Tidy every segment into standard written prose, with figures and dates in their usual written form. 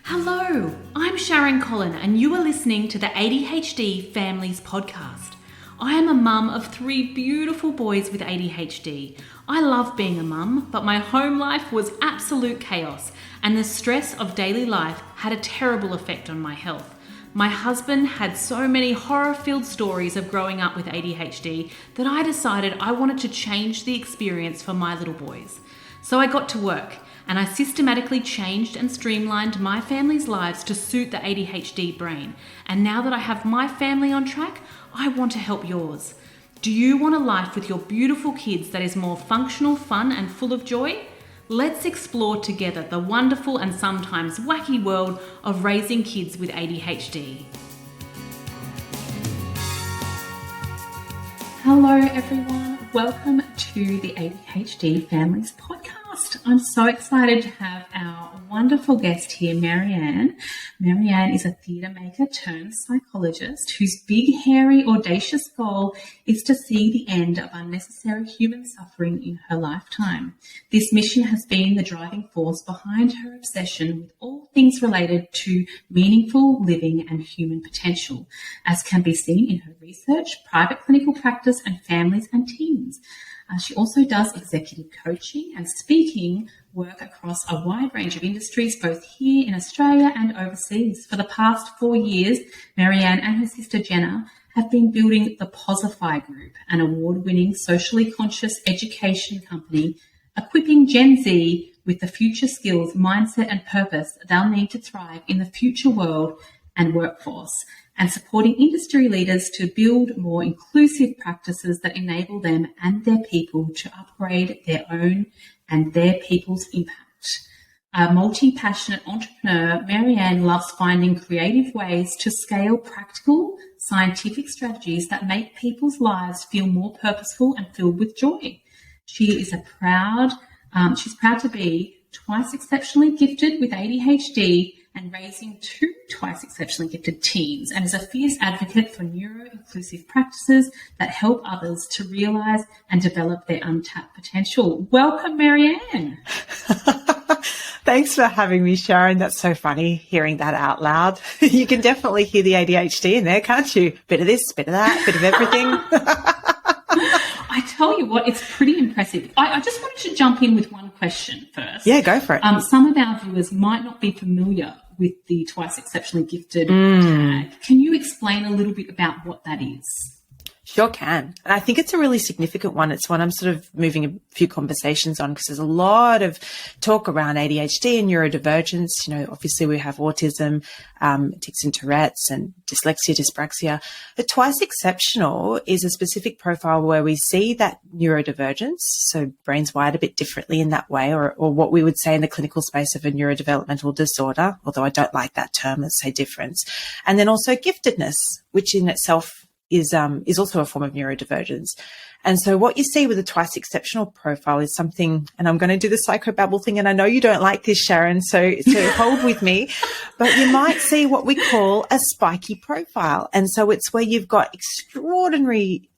Hello, I'm Sharon Collin and you are listening to the ADHD Families Podcast. I am a mum of 3 beautiful boys with ADHD. I love being a mum, but my home life was absolute chaos and the stress of daily life had a terrible effect on my health. My husband had so many horror-filled stories of growing up with ADHD that I decided I wanted to change the experience for my little boys. So I got to work and I systematically changed and streamlined my family's lives to suit the ADHD brain. And now that I have my family on track, I want to help yours. Do you want a life with your beautiful kids that is more functional, fun, and full of joy? Let's explore together the wonderful and sometimes wacky world of raising kids with ADHD. Hello everyone, welcome to the ADHD Families Podcast. I'm so excited to have our wonderful guest here, Mariane. Mariane is a theatre maker turned psychologist whose big, hairy, audacious goal is to see the end of unnecessary human suffering in her lifetime. This mission has been the driving force behind her obsession with all things related to meaningful living and human potential, as can be seen in her research, private clinical practice, and families and teens. She also does executive coaching and speaking work across a wide range of industries, both here in Australia and overseas. For the past 4 years, Mariane and her sister Jenna have been building the Posify Group, an award-winning socially conscious education company, equipping Gen Z with the future skills, mindset and purpose they'll need to thrive in the future world and workforce, and supporting industry leaders to build more inclusive practices that enable them and their people to upgrade their own and their people's impact. A multi-passionate entrepreneur, Mariane loves finding creative ways to scale practical, scientific strategies that make people's lives feel more purposeful and filled with joy. She's proud to be twice exceptionally gifted with ADHD and raising 2 twice exceptionally gifted teens, and is a fierce advocate for neuro-inclusive practices that help others to realise and develop their untapped potential. Welcome, Mariane. Thanks for having me, Sharon. That's so funny hearing that out loud. You can definitely hear the ADHD in there, can't you? Bit of this, bit of that, bit of everything. I tell you what, it's pretty impressive. I just wanted to jump in with one question first. Yeah, go for it. Some of our viewers might not be familiar with the twice exceptionally gifted tag. Can you explain a little bit about what that is? Sure can. And I think it's a really significant one. It's one I'm sort of moving a few conversations on because there's a lot of talk around ADHD and neurodivergence. You know, obviously we have autism, tics and Tourette's and dyslexia, dyspraxia. The twice exceptional is a specific profile where we see that neurodivergence, so brains wired a bit differently in that way, or what we would say in the clinical space of a neurodevelopmental disorder, although I don't like that term, let's say difference. And then also giftedness, which in itself is also a form of neurodivergence. And so what you see with a twice exceptional profile is something, and I'm going to do the psychobabble thing, and I know you don't like this, Sharon, so hold with me, but you might see what we call a spiky profile. And so it's where you've got extraordinary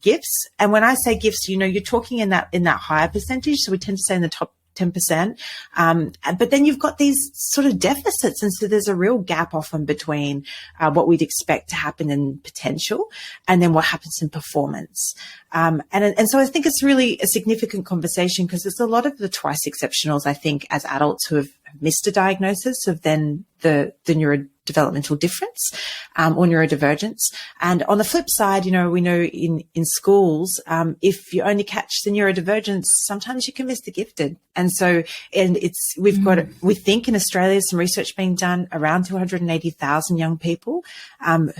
gifts. And when I say gifts, you know, you're talking in that higher percentage. So we tend to say in the top 10%. But then you've got these sort of deficits. And so there's a real gap often between what we'd expect to happen in potential and then what happens in performance. And so I think it's really a significant conversation because there's a lot of the twice exceptionals, I think, as adults who have missed a diagnosis of then the neurodevelopmental difference or neurodivergence. And on the flip side, you know, we know in schools, if you only catch the neurodivergence, sometimes you can miss the gifted. And so, we think in Australia, some research being done around 280,000 young people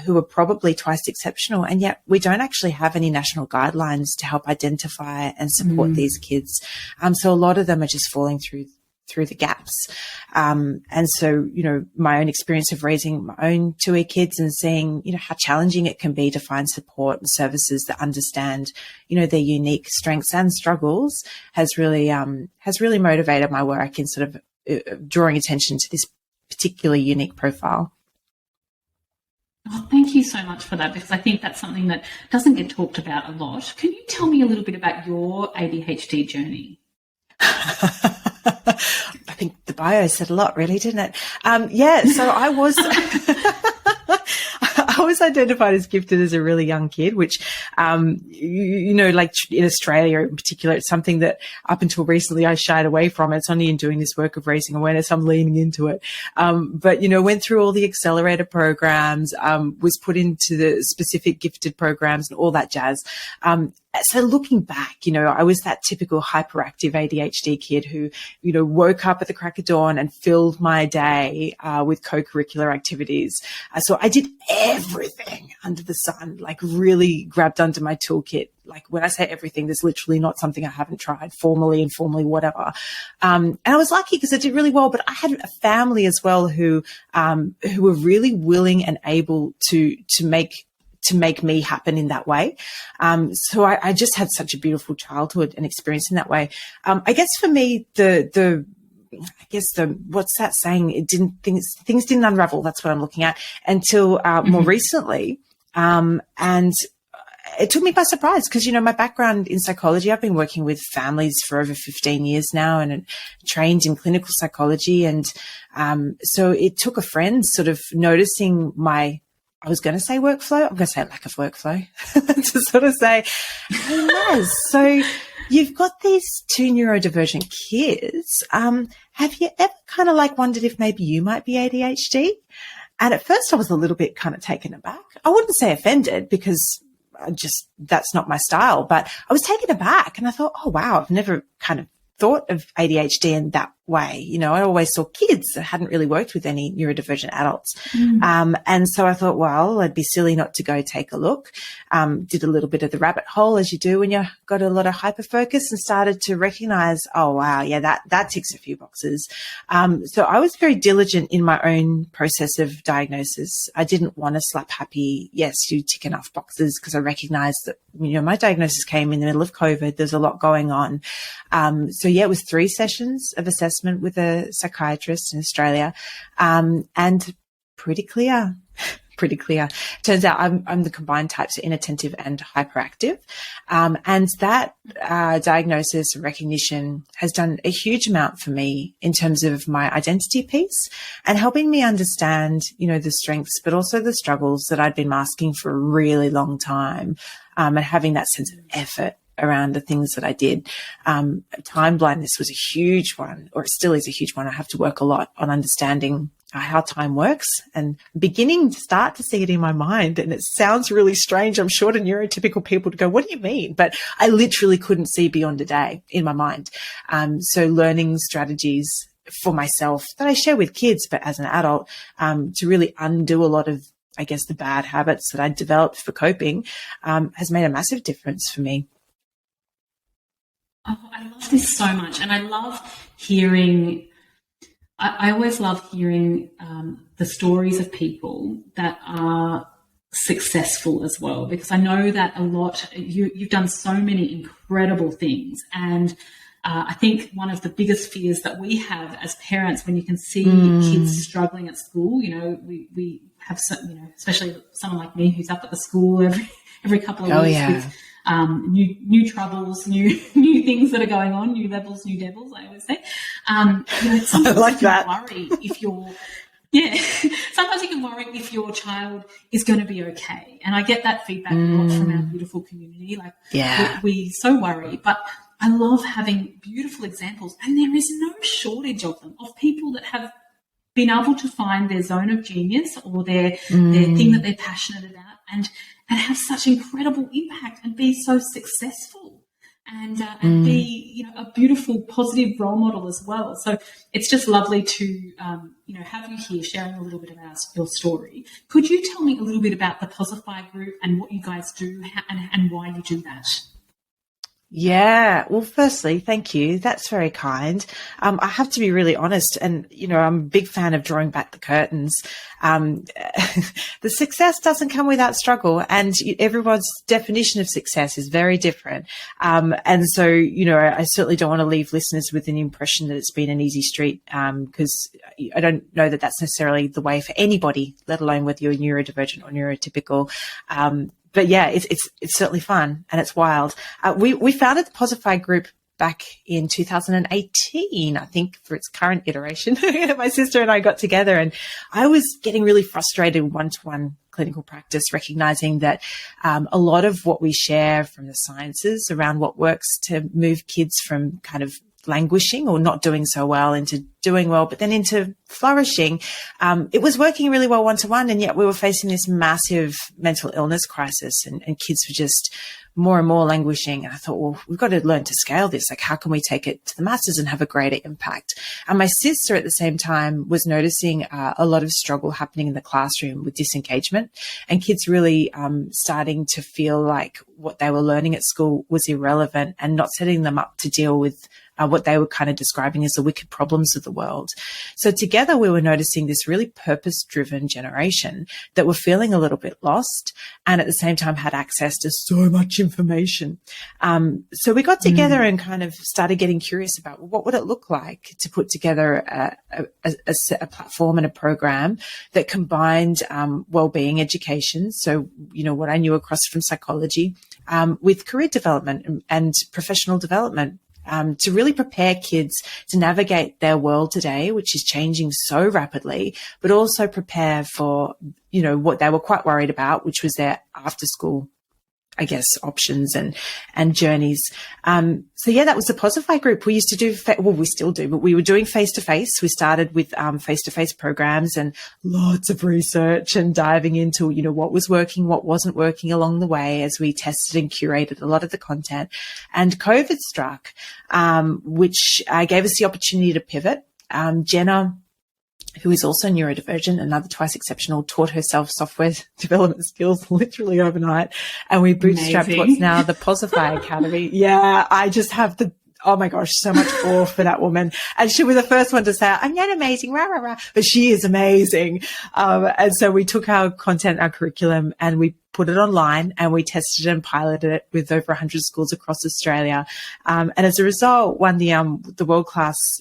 who are probably twice exceptional. And yet we don't actually have any national guidelines to help identify and support these kids. So a lot of them are just falling through the gaps. And so, you know, my own experience of raising my own 2E kids and seeing, you know, how challenging it can be to find support and services that understand, you know, their unique strengths and struggles has really motivated my work in sort of drawing attention to this particularly unique profile. Oh, thank you so much for that, because I think that's something that doesn't get talked about a lot. Can you tell me a little bit about your ADHD journey? I think the bio said a lot, really, didn't it? So I was, I was identified as gifted as a really young kid, which, like in Australia in particular, it's something that up until recently I shied away from. It's only in doing this work of raising awareness I'm leaning into it. But went through all the accelerator programs, was put into the specific gifted programs and all that jazz. So looking back, I was that typical hyperactive ADHD kid who, woke up at the crack of dawn and filled my day with co-curricular activities. So I did everything under the sun, like really grabbed under my toolkit. Like when I say everything, there's literally not something I haven't tried formally, informally, whatever. And I was lucky because I did really well, but I had a family as well who were really willing and able to make me happen in that way. So I just had such a beautiful childhood and experience in that way. I guess for me, what's that saying? Things didn't unravel. That's what I'm looking at until more recently. And it took me by surprise because, my background in psychology, I've been working with families for over 15 years now and trained in clinical psychology. And so it took a friend sort of noticing I was going to say workflow. I'm going to say lack of workflow to sort of say, hey, Maz, so you've got these two neurodivergent kids. Have you ever kind of like wondered if maybe you might be ADHD? And at first I was a little bit kind of taken aback. I wouldn't say offended because that's not my style, but I was taken aback and I thought, oh, wow, I've never kind of thought of ADHD in that way. I always saw kids. I hadn't really worked with any neurodivergent adults. And so I thought, well, I'd be silly not to go take a look. Did a little bit of the rabbit hole as you do when you got a lot of hyperfocus and started to recognize, oh, wow, yeah, that ticks a few boxes. So I was very diligent in my own process of diagnosis. I didn't want to slap happy, yes, you tick enough boxes, because I recognized that, my diagnosis came in the middle of COVID. There's a lot going on. So yeah, it was 3 sessions of assessment with a psychiatrist in Australia, and pretty clear. Turns out I'm the combined types of inattentive and hyperactive. And that diagnosis recognition has done a huge amount for me in terms of my identity piece and helping me understand, the strengths, but also the struggles that I'd been masking for a really long time, and having that sense of effort around the things that I did. Time blindness was a huge one, or it still is a huge one. I have to work a lot on understanding how time works and beginning to start to see it in my mind. And it sounds really strange, I'm sure, to neurotypical people to go, what do you mean? But I literally couldn't see beyond a day in my mind. So learning strategies for myself that I share with kids, but as an adult, to really undo a lot of, I guess, the bad habits that I developed for coping, has made a massive difference for me. Oh, I love this so much. And I love hearing, I always love hearing the stories of people that are successful as well, because I know that a lot, you've done so many incredible things. And I think one of the biggest fears that we have as parents, when you can see kids struggling at school, we have some, especially someone like me who's up at the school every couple of weeks with new troubles, new things that are going on, new levels, new devils, I always say. I like that. Worry if sometimes you can worry if your child is going to be okay. And I get that feedback a lot from our beautiful community. Like, we so worry, but I love having beautiful examples, and there is no shortage of them, of people that have been able to find their zone of genius or their thing that they're passionate about, and have such incredible impact and be so successful and be, a beautiful, positive role model as well. So it's just lovely to, have you here sharing a little bit about your story. Could you tell me a little bit about the Posify Group and what you guys do and why you do that? Yeah. Well, firstly, thank you. That's very kind. I have to be really honest, and I'm a big fan of drawing back the curtains. Um, the success doesn't come without struggle, and everyone's definition of success is very different. And so, I certainly don't want to leave listeners with an impression that it's been an easy street, because I don't know that that's necessarily the way for anybody, let alone whether you're neurodivergent or neurotypical. But yeah, it's certainly fun and it's wild. We founded the Posify Group back in 2018, I think, for its current iteration. My sister and I got together, and I was getting really frustrated with one-to-one clinical practice, recognizing that a lot of what we share from the sciences around what works to move kids from kind of languishing or not doing so well into doing well, but then into flourishing. It was working really well one-to-one, and yet we were facing this massive mental illness crisis, and kids were just more and more languishing. And I thought, well, we've got to learn to scale this. Like, how can we take it to the masses and have a greater impact? And my sister at the same time was noticing a lot of struggle happening in the classroom with disengagement, and kids really starting to feel like what they were learning at school was irrelevant and not setting them up to deal with what they were kind of describing as the wicked problems of the world. So together we were noticing this really purpose-driven generation that were feeling a little bit lost, and at the same time had access to so much information. So we got together and kind of started getting curious about what would it look like to put together a platform and a program that combined well-being education. So, what I knew across from psychology with career development and professional development. To really prepare kids to navigate their world today, which is changing so rapidly, but also prepare for, what they were quite worried about, which was their after school, I guess, options and journeys. So yeah, that was the Posify Group. We used to do, we still do, but we were doing face-to-face. We started with face-to-face programs and lots of research and diving into, what was working, what wasn't working along the way as we tested and curated a lot of the content. And COVID struck, which gave us the opportunity to pivot. Jenna, who is also neurodivergent, another twice exceptional, taught herself software development skills literally overnight. And we bootstrapped what's now the Posify Academy. Yeah, I just have oh my gosh, so much awe for that woman. And she was the first one to say, I'm not amazing, rah, rah, rah. But she is amazing. And so we took our content, our curriculum, and we put it online, and we tested and piloted it with over 100 schools across Australia. And as a result, won the world-class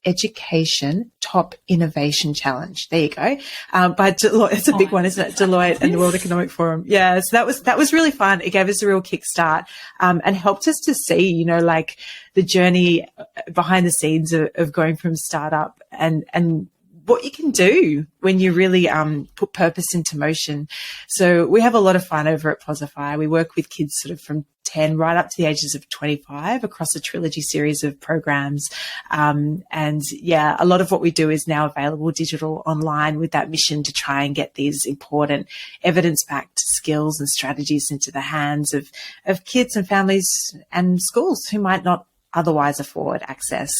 Education Top Innovation Challenge. There you go. But Deloitte, it's a big one, isn't it? Deloitte and the World Economic Forum. Yeah. So that was really fun. It gave us a real kickstart, and helped us to see, like the journey behind the scenes of going from startup and what you can do when you really put purpose into motion. So we have a lot of fun over at Posify. We work with kids sort of from 10 right up to the ages of 25 across a trilogy series of programs. And yeah, a lot of what we do is now available digital online with that mission to try and get these important evidence-backed skills and strategies into the hands of kids and families and schools who might not otherwise afford access.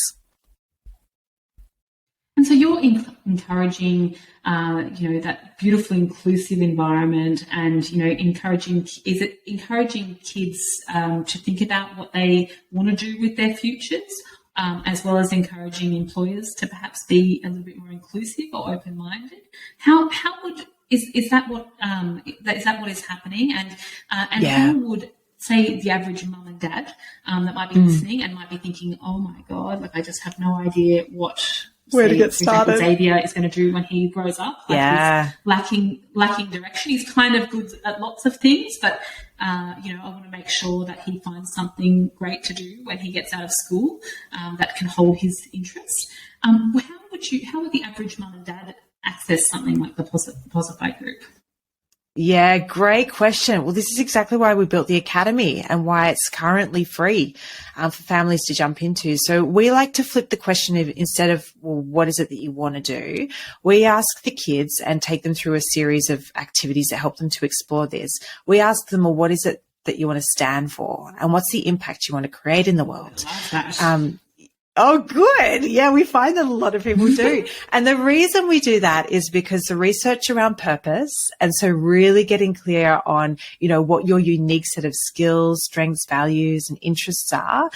And so you're encouraging, that beautiful, inclusive environment, and encouraging kids to think about what they want to do with their futures, as well as encouraging employers to perhaps be a little bit more inclusive or open-minded. Is that what is happening? And how would, say, the average mum and dad that might be listening and might be thinking, oh my God, I just have no idea where to get started. Xavier is going to do when he grows up. He's lacking direction. He's kind of good at lots of things, but I want to make sure that he finds something great to do when he gets out of school that can hold his interest. How would the average mum and dad access something like the Posify Group? Yeah, great question. Well, this is exactly why we built the Academy and why it's currently free for families to jump into. So we like to flip the question instead of, well, what is it that you want to do? We ask the kids and take them through a series of activities that help them to explore this. We ask them, well, what is it that you want to stand for? And what's the impact you want to create in the world? Oh, good. Yeah, we find that a lot of people do. And the reason we do that is because the research around purpose, and so really getting clear on, what your unique set of skills, strengths, values, and interests are,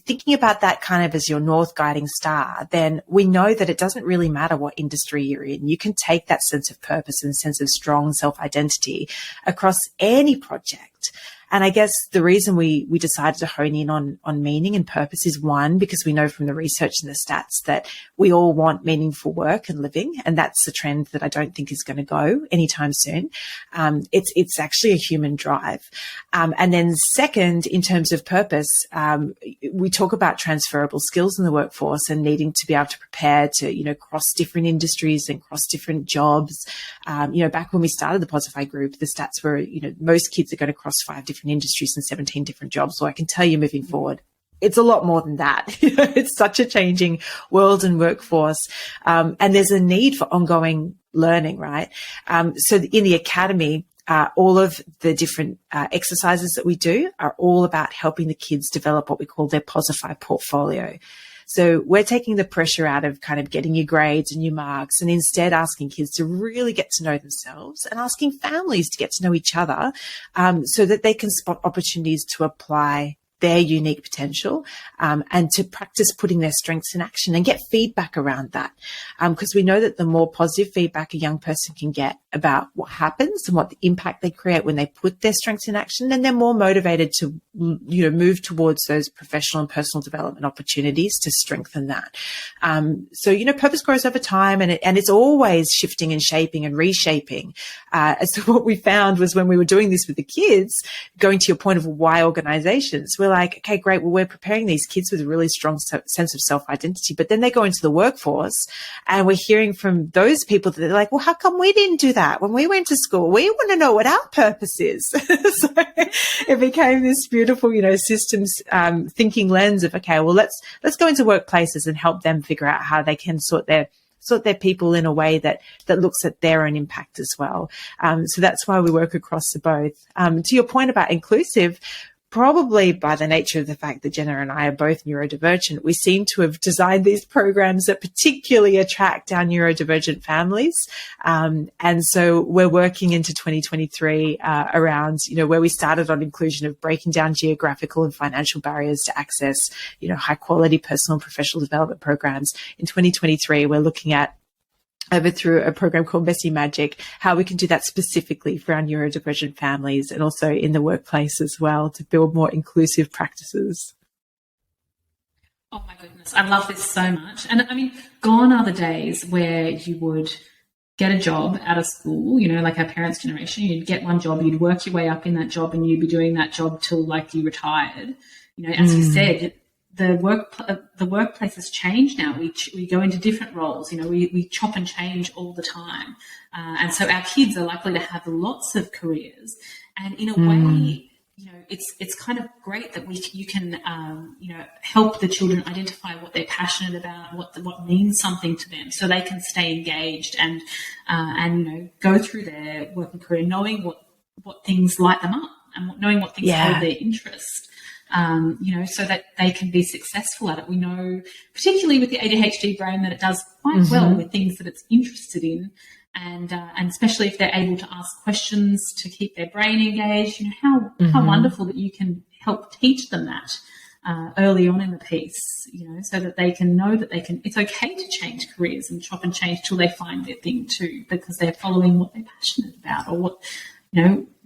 thinking about that kind of as your north guiding star, then we know that it doesn't really matter what industry you're in. You can take that sense of purpose and sense of strong self-identity across any project. And I guess the reason we decided to hone in on meaning and purpose is, one, because we know from the research and the stats that we all want meaningful work and living. And that's a trend that I don't think is going to go anytime soon. It's actually a human drive. And then second, in terms of purpose, we talk about transferable skills in the workforce and needing to be able to prepare to, cross different industries and cross different jobs. Back when we started the Posify Group, the stats were, most kids are going to cross 5 different industries and 17 different jobs. So I can tell you moving forward, it's a lot more than that. It's such a changing world and workforce. And there's a need for ongoing learning, right? So in the academy, all of the different exercises that we do are all about helping the kids develop what we call their Posify portfolio. So we're taking the pressure out of kind of getting your grades and your marks, and instead asking kids to really get to know themselves and asking families to get to know each other, so that they can spot opportunities to apply their unique potential, and to practice putting their strengths in action and get feedback around that. Because we know that the more positive feedback a young person can get about what happens and what the impact they create when they put their strengths in action, then they're more motivated to, move towards those professional and personal development opportunities to strengthen that. So, purpose grows over time, and it's always shifting and shaping and reshaping. So what we found was when we were doing this with the kids, going to your point of why organizations, we're like, okay, great. Well, we're preparing these kids with a really strong sense of self-identity, but then they go into the workforce and we're hearing from those people that they're like, well, how come we didn't do that when we went to school? We want to know what our purpose is. So it became this beautiful, systems thinking lens of, okay, well, let's go into workplaces and help them figure out how they can sort their people in a way that looks at their own impact as well. So that's why we work across the both. To your point about inclusive, probably by the nature of the fact that Jenna and I are both neurodivergent, we seem to have designed these programs that particularly attract our neurodivergent families. And so we're working into 2023 around, where we started on inclusion of breaking down geographical and financial barriers to access, high quality personal and professional development programs. In 2023, we're looking at over through a program called Messy Magic, how we can do that specifically for our neurodivergent families and also in the workplace as well to build more inclusive practices. Oh my goodness, I love this so much. And I mean, gone are the days where you would get a job out of school, like our parents' generation, you'd get one job, you'd work your way up in that job and you'd be doing that job till like you retired. As you said, the workplace has changed now. We go into different roles. We chop and change all the time, and so our kids are likely to have lots of careers. And in a way, it's kind of great that you can help the children identify what they're passionate about, what means something to them, so they can stay engaged and go through their working career knowing what things light them up and knowing what things hold their interest. So that they can be successful at it. We know, particularly with the ADHD brain, that it does quite well with things that it's interested in, and especially if they're able to ask questions to keep their brain engaged. How wonderful that you can help teach them that early on in the piece, so that they can know that it's okay to change careers and chop and change till they find their thing too, because they're following what they're passionate about or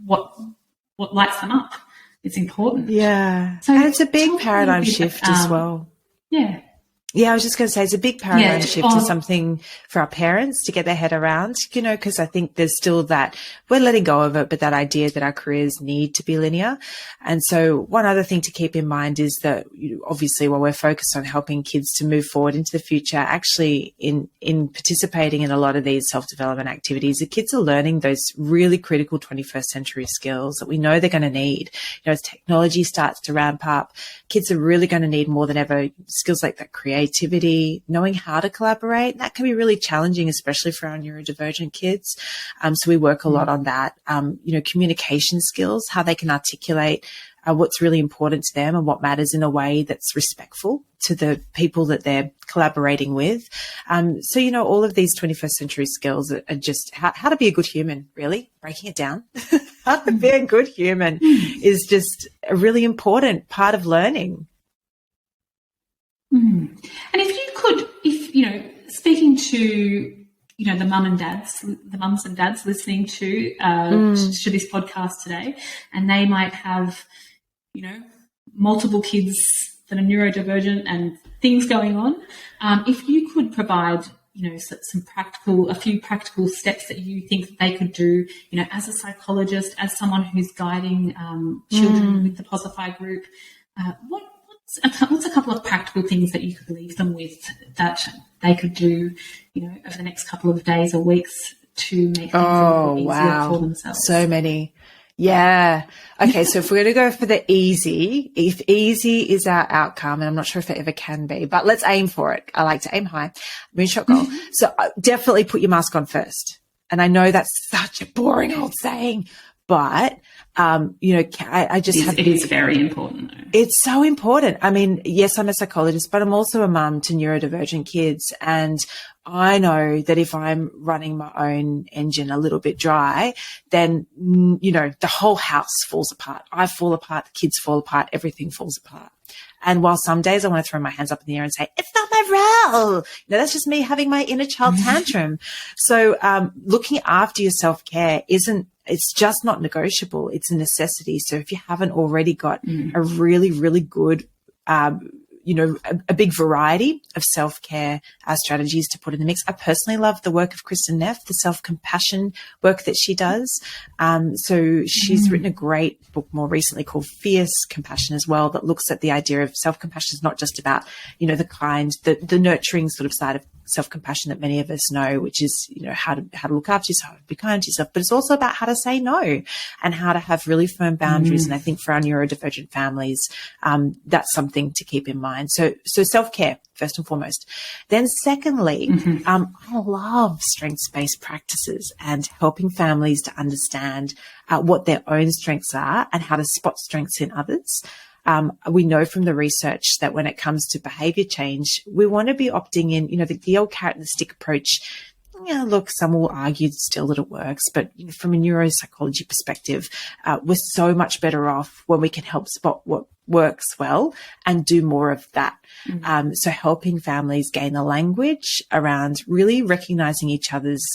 what lights them up. It's important. Yeah. So and it's a big paradigm shift as well. Yeah. Yeah, I was just going to say it's a big paradigm shift and something for our parents to get their head around, because I think there's still that we're letting go of it, but that idea that our careers need to be linear. And so one other thing to keep in mind is that obviously while we're focused on helping kids to move forward into the future, actually in participating in a lot of these self-development activities, the kids are learning those really critical 21st century skills that we know they're going to need. As technology starts to ramp up, kids are really going to need more than ever skills like that creativity, knowing how to collaborate. That can be really challenging, especially for our neurodivergent kids. So we work a lot on that. Communication skills, how they can articulate what's really important to them and what matters in a way that's respectful to the people that they're collaborating with. So, you know, all of these 21st century skills are just how to be a good human, really, breaking it down. How to be a good human is just a really important part of learning. And if you know, speaking to, you know, the mums and dads listening to this podcast today, and they might have, you know, multiple kids that are neurodivergent and things going on. If you could provide, you know, a few practical steps that you think that they could do, you know, as a psychologist, as someone who's guiding children with the Posify Group, what's a couple of practical things that you could leave them with that they could do, you know, over the next couple of days or weeks to make things a little easier for themselves? So many. Yeah. Okay. So if we're going to go for the easy, if easy is our outcome, and I'm not sure if it ever can be, but let's aim for it. I like to aim high, moonshot goal. So definitely put your mask on first. And I know that's such a boring old saying, but, you know, it is very important though. It's so important. I mean, yes, I'm a psychologist, but I'm also a mum to neurodivergent kids. And I know that if I'm running my own engine a little bit dry, then, you know, the whole house falls apart. I fall apart, the kids fall apart, everything falls apart. And while some days I want to throw my hands up in the air and say, it's not my role, you know, that's just me having my inner child tantrum. So looking after your self-care it's just not negotiable. It's a necessity. So if you haven't already got a really, really good, you know, a big variety of self-care strategies to put in the mix. I personally love the work of Kristen Neff, the self-compassion work that she does. So she's written a great book more recently called Fierce Compassion as well, that looks at the idea of self-compassion is not just about, you know, the nurturing sort of side of self-compassion that many of us know, which is, you know, how to look after yourself, be kind to yourself, but it's also about how to say no and how to have really firm boundaries. And I think for our neurodivergent families, that's something to keep in mind. So self-care first and foremost. Then secondly, I love strengths-based practices and helping families to understand what their own strengths are and how to spot strengths in others. We know from the research that when it comes to behavior change, we want to be opting in, you know, the old carrot and the stick approach. Yeah, look, some will argue still that it works, but you know, from a neuropsychology perspective, we're so much better off when we can help spot what works well and do more of that. So helping families gain the language around really recognizing each other's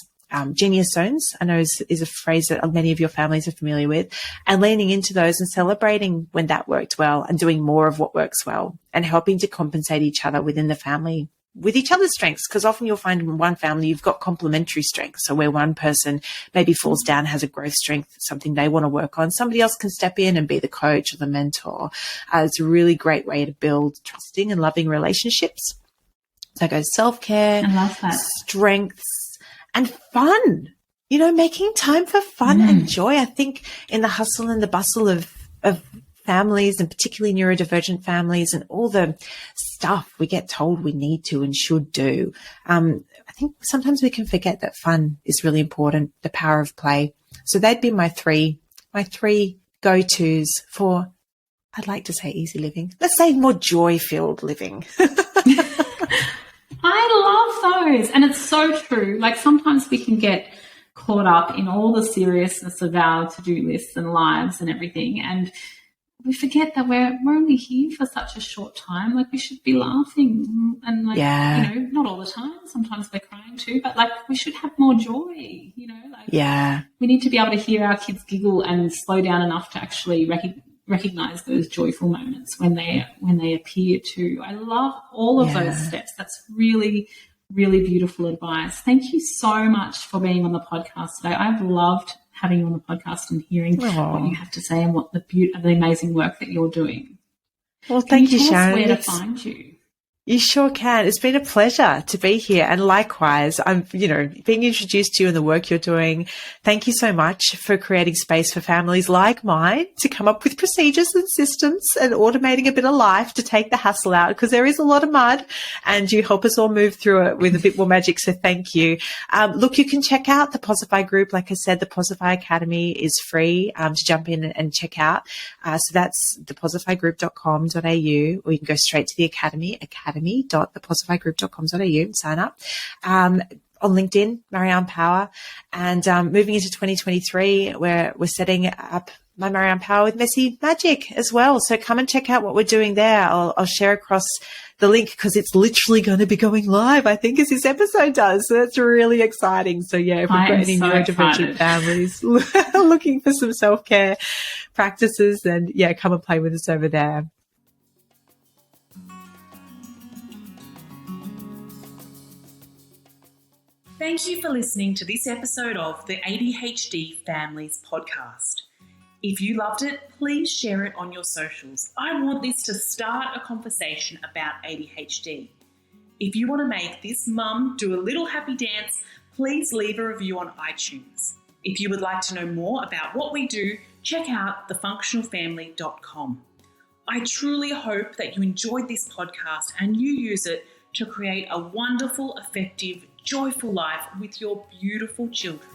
genius zones, I know is a phrase that many of your families are familiar with, and leaning into those and celebrating when that worked well and doing more of what works well and helping to compensate each other within the family with each other's strengths. Because often you'll find in one family, you've got complementary strengths. So where one person maybe falls down, has a growth strength, something they want to work on, somebody else can step in and be the coach or the mentor. It's a really great way to build trusting and loving relationships. So it goes self-care, strengths, and fun, you know, making time for fun and joy. I think in the hustle and the bustle of families, and particularly neurodivergent families, and all the stuff we get told we need to and should do, I think sometimes we can forget that fun is really important, the power of play. So they'd be my three go-tos for, I'd like to say easy living. Let's say more joy-filled living. I love those. And it's so true. Like sometimes we can get caught up in all the seriousness of our to-do lists and lives and everything. And we forget that we're only here for such a short time. Like we should be laughing and like, you know, not all the time. Sometimes we're crying too, but like we should have more joy, you know, like we need to be able to hear our kids giggle and slow down enough to actually recognize those joyful moments when they appear too. I love all of those steps. That's really, really beautiful advice. Thank you so much for being on the podcast today. I've loved having you on the podcast and hearing what you have to say and what the amazing work that you're doing. Well, thank you, Sharon. Where to find you? You sure can. It's been a pleasure to be here. And likewise, I'm, being introduced to you and the work you're doing. Thank you so much for creating space for families like mine to come up with procedures and systems and automating a bit of life to take the hassle out, because there is a lot of mud and you help us all move through it with a bit more magic. So thank you. Look, you can check out the Posify Group. Like I said, the Posify Academy is free to jump in and check out. So that's theposifygroup.com.au, or you can go straight to the academy.theposifygroup.com.au and sign up. On LinkedIn, Mariane Power. And moving into 2023, where we're setting up my Mariane Power with Messy Magic as well. So come and check out what we're doing there. I'll share across the link because it's literally going to be going live, I think, as this episode does. So that's really exciting. So yeah, if we've got any neurodivergent families looking for some self-care practices, then yeah, come and play with us over there. Thank you for listening to this episode of the ADHD Families Podcast. If you loved it, please share it on your socials. I want this to start a conversation about ADHD. If you want to make this mum do a little happy dance, please leave a review on iTunes. If you would like to know more about what we do, check out thefunctionalfamily.com. I truly hope that you enjoyed this podcast and you use it to create a wonderful, effective, joyful life with your beautiful children.